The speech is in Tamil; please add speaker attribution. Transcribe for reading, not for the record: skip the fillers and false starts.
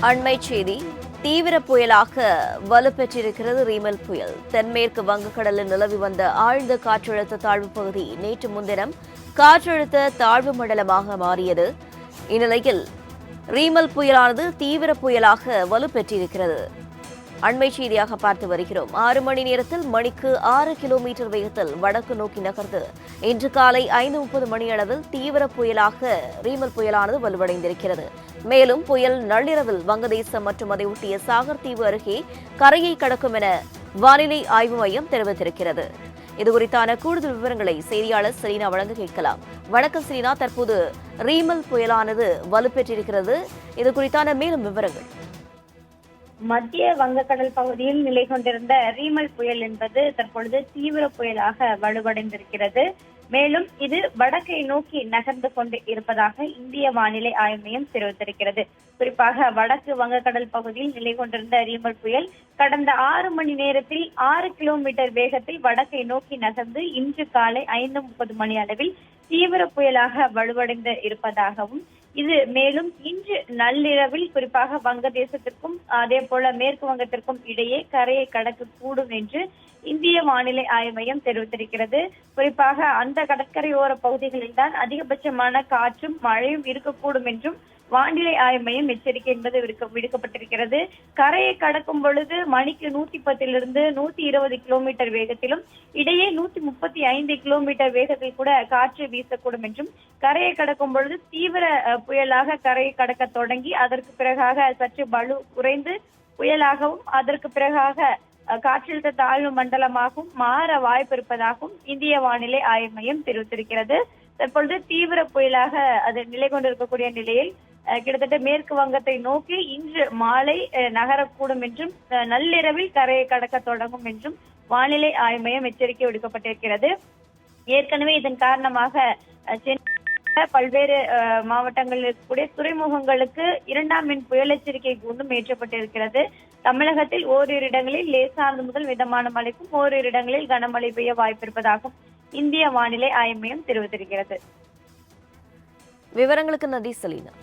Speaker 1: அண்மை செய்தி தீவிர புயலாக வலுப்பெற்றிருக்கிறது ரீமல் புயல். தென்மேற்கு வங்கக்கடலில் நிலவி வந்த ஆழ்ந்த காற்றழுத்த தாழ்வு பகுதி நேற்று முன்தினம் காற்றழுத்த தாழ்வு மண்டலமாக மாறியது. இந்நிலையில் ரீமல் புயலானது தீவிர புயலாக வலுப்பெற்றிருக்கிறது. அண்மை செய்தியாக பார்த்து வருகிறோம். 6 மணி நேரத்தில் மணிக்கு 6 கிலோமீட்டர் வேகத்தில் வடக்கு நோக்கி நகர்ந்து இன்று காலை 5:30 மணியளவில் தீவிர புயலாக ரீமல் புயலானது வலுவடைந்திருக்கிறது. மேலும் புயல் நள்ளிரவில் வங்கதேசம் மற்றும் அதை ஒட்டிய சாகர் தீவு அருகே கரையை கடக்கும் என வானிலை ஆய்வு மையம் தெரிவித்திருக்கிறது. இதுகுறித்தான கூடுதல் விவரங்களை செய்தியாளர் செலீனா வழங்க கேட்கலாம். வணக்கம் செலீனா, தற்போது ரீமல் புயலானது வலுப்பெற்றிருக்கிறது. இது குறித்தான மேலும் விவரங்கள்.
Speaker 2: மத்திய வங்கக்கடல் பகுதியில் நிலை கொண்டிருந்த ரீமல் புயல் என்பது தற்பொழுது தீவிர புயலாக வலுவடைந்திருக்கிறது. மேலும் இது வடக்கை நோக்கி நகர்ந்து கொண்டு இருப்பதாக இந்திய வானிலை ஆய்வு மையம் தெரிவித்திருக்கிறது. குறிப்பாக வடக்கு வங்கக்கடல் பகுதியில் நிலை கொண்டிருந்த ரீமல் புயல் கடந்த 6 மணி நேரத்தில் 6 கிலோமீட்டர் வேகத்தில் வடக்கை நோக்கி நகர்ந்து இன்று காலை 5:30 மணி அளவில் தீவிர புயலாக வலுவடைந்து இருப்பதாகவும், இது மேலும் இன்று நள்ளிரவில் குறிப்பாக வங்கதேசத்திற்கும் அதே போல மேற்கு வங்கத்திற்கும் இடையே கரையை கடக்கக்கூடும் என்று இந்திய வானிலை ஆய்வு மையம் தெரிவித்திருக்கிறது. குறிப்பாக அந்த கடற்கரையோர பகுதிகளில் தான் அதிகபட்சமான காற்றும் மழையும் இருக்கக்கூடும் என்றும் வானிலை ஆய்வு மையம் எச்சரிக்கை என்பது விடுக்கப்பட்டிருக்கிறது. கரையை கடக்கும் பொழுது மணிக்கு 110 120 கிலோமீட்டர் வேகத்திலும் இடையே 135 கிலோமீட்டர் வேகத்தில் கூட காற்று வீசக்கூடும் என்றும், கரையை கடக்கும் பொழுது தீவிர புயலாக கரையை கடக்க தொடங்கி அதற்கு பிறகாக சற்று பலு குறைந்து புயலாகவும் அதற்கு பிறகாக காற்றழுத்த தாழ்வு மண்டலமாகவும் மாற வாய்ப்பு இருப்பதாகவும் இந்திய வானிலை ஆய்வு மையம் தெரிவித்திருக்கிறது. தற்பொழுது தீவிர புயலாக அது நிலை கொண்டிருக்கக்கூடிய நிலையில் கிட்டத்தட்ட மேற்கு வங்கத்தை நோக்கி இன்று மாலை நகரக்கூடும் என்றும், நள்ளிரவில் கரையை கடக்க தொடங்கும் என்றும் வானிலை ஆய்வு மையம் எச்சரிக்கை விடுக்கப்பட்டிருக்கிறது. ஏற்கனவே இதன் காரணமாக பல்வேறு மாவட்டங்களில் இருக்கக்கூடிய துறைமுகங்களுக்கு 2ஆம் எண் புயல் எச்சரிக்கை கூண்டும் ஏற்றப்பட்டிருக்கிறது. தமிழகத்தில் ஓரிரு இடங்களில் லேசானது முதல் மிதமான மழைக்கும் ஓரிரு இடங்களில் கனமழை பெய்ய வாய்ப்பிருப்பதாகவும் இந்திய வானிலை ஆய்வு மையம் தெரிவித்திருக்கிறது.
Speaker 1: விவரங்களுக்கு நன்றி செலீனா.